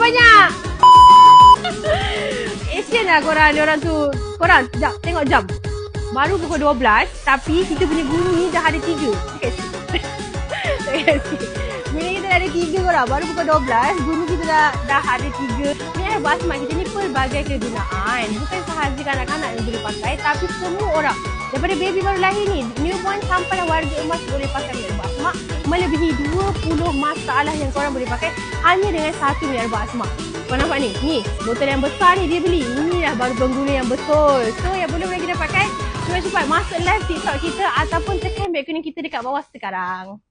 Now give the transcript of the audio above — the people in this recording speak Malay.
banyak. Asian lah korang, orang tu. Korang, sekejap, tengok jam. Baru pukul 12, tapi kita punya guru ni dah ada 3. Guru kita dah ada 3 korang. Baru pukul 12, guru kita dah ada 3. Ni air basmah kita ni pelbagai kegunaan. Bukan sahaja kanak-kanak yang boleh pakai, tapi semua orang. Daripada baby baru lahir ni, newborn sampai warga emas boleh pakai air basmah. Melebihi 20 masalah yang korang boleh pakai hanya dengan satu air basmah. Kau nampak ni? Ni, botol yang besar ni dia beli. Ini dah baru pengguna yang betul. So, yang boleh kita pakai, cepat-cepat masuk live TikTok kita ataupun tekan back kuning kita dekat bawah sekarang.